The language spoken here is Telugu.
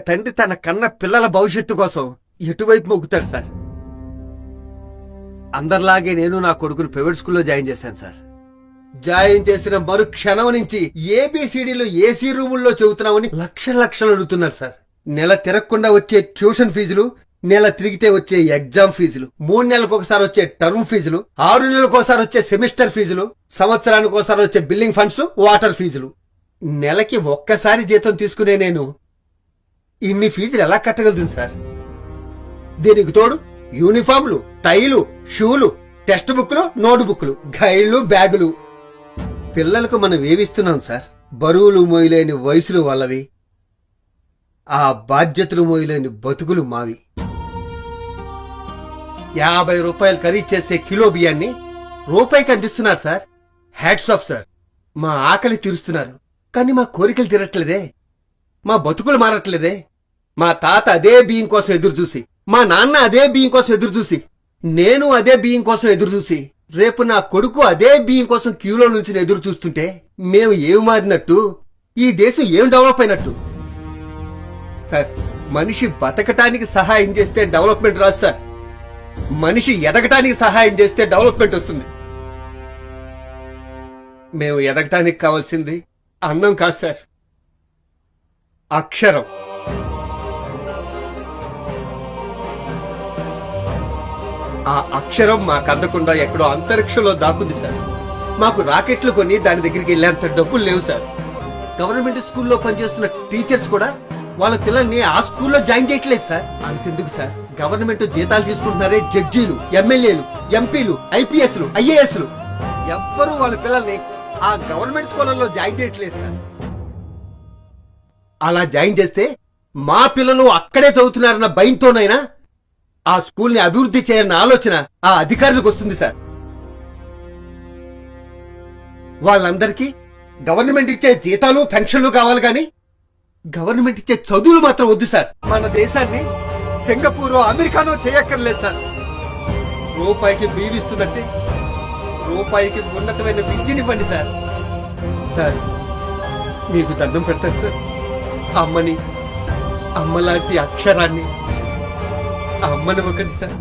తండ్రి తన కన్న పిల్లల భవిష్యత్తు కోసం ఎటువైపు మొగ్గుతాడు సార్? అందరిలాగే నేను నా కొడుకుని ప్రైవేట్ స్కూల్లో జాయిన్ చేశాను సార్. జాయిన్ చేసిన మరు క్షణం నుంచి ఏబిసిడీలు ఏసీ రూముల్లో చెబుతున్నామని లక్షలు అడుగుతున్నారు సార్. నెల తిరగకుండా వచ్చే ట్యూషన్ ఫీజులు, నెల తిరిగితే వచ్చే ఎగ్జామ్ ఫీజులు, 3 నెలలకు ఒకసారి వచ్చే టర్మ్ ఫీజులు, 6 నెలలకు ఒకసారి వచ్చే సెమిస్టర్ ఫీజులు, సంవత్సరానికి ఒకసారి వచ్చే బిల్డింగ్ ఫండ్స్, వాటర్ ఫీజులు. నెలకి ఒక్కసారి జీతం తీసుకునే నేను ఇన్ని ఫీజులు ఎలా కట్టగలుగుతుంది సార్? దీనికి తోడు యూనిఫామ్లు, టైలు, షూలు, టెక్స్ట్ బుక్లు, నోట్ బుక్లు, గైడ్లు, బ్యాగులు. పిల్లలకు మనం ఏవిస్తున్నాం సార్? బరువులు మోయలేని వయసులు వాళ్ళవి, ఆ బాధ్యతలు మోయలేని బతుకులు మావి. 50 రూపాయలు ఖరీదు చేసే కిలో బియ్యాన్ని రూపాయికి అందిస్తున్నారు సార్. Hats off sir. మా ఆకలి తీరుస్తున్నారు, కానీ మా కోరికలు తీరట్లేదే, మా బతుకులు మారట్లేదే. మా తాత అదే బియ్యం కోసం ఎదురు చూసి, మా నాన్న అదే బియ్యం కోసం ఎదురు చూసి, నేను అదే బియ్యం కోసం ఎదురు చూసి, రేపు నా కొడుకు అదే బియ్యం కోసం క్యూలో నుంచి ఎదురు చూస్తుంటే మేము ఏమి మారినట్టు? ఈ దేశం ఏం డెవలప్ అయినట్టు? సార్, మనిషి బతకటానికి సహాయం చేస్తే డెవలప్మెంట్ రాదు సార్. మనిషి ఎదగటానికి సహాయం చేస్తే డెవలప్మెంట్ వస్తుంది. మేము ఎదగటానికి కావాల్సింది అన్నం కాదు సార్, అక్షరం. ఆ అక్షరం మాకు అందకుండా ఎక్కడో అంతరిక్షంలో దాక్కుంది సార్. మాకు రాకెట్లు కొని దాని దగ్గరికి వెళ్ళేంత డబ్బులు లేవు సార్. గవర్నమెంట్ స్కూల్లో పనిచేస్తున్న టీచర్స్ కూడా వాళ్ళ పిల్లల్ని ఆ స్కూల్లో జాయిన్ చేయట్లేదు సార్. అంతెందుకు సార్, గవర్నమెంట్ జీతాలు తీసుకుంటున్నారే జడ్జీలు, ఎమ్మెల్యేలు, ఎంపీలు, ఐపీఎస్లు, ఐఏఎస్లు, ఎవ్వరూ వాళ్ళ పిల్లల్ని ఆ గవర్నమెంట్ స్కూళ్ళల్లో జాయిన్ చేయట్లేదు సార్. అలా జాయిన్ చేస్తే మా పిల్లలు అక్కడే చదువుతున్నారన్న భయంతోనైనా ఆ స్కూల్ని అభివృద్ధి చేయాలన్న ఆలోచన ఆ అధికారులకు వస్తుంది సార్. వాళ్ళందరికీ గవర్నమెంట్ ఇచ్చే జీతాలు, పెన్షన్లు కావాలి కానీ గవర్నమెంట్ ఇచ్చే చదువులు మాత్రం వద్దు సార్. మన దేశాన్ని సింగపూరో, అమెరికానో చేయక్కర్లేదు సార్. రూపాయికి బీవిస్తున్నట్టే రూపాయికి ఉన్నతమైన విద్యనివ్వండి సార్. సార్, మీకు దండం పెడతారు సార్. అమ్మని, అమ్మలాంటి అక్షరాన్ని అమ్మని ఒకటి సార్.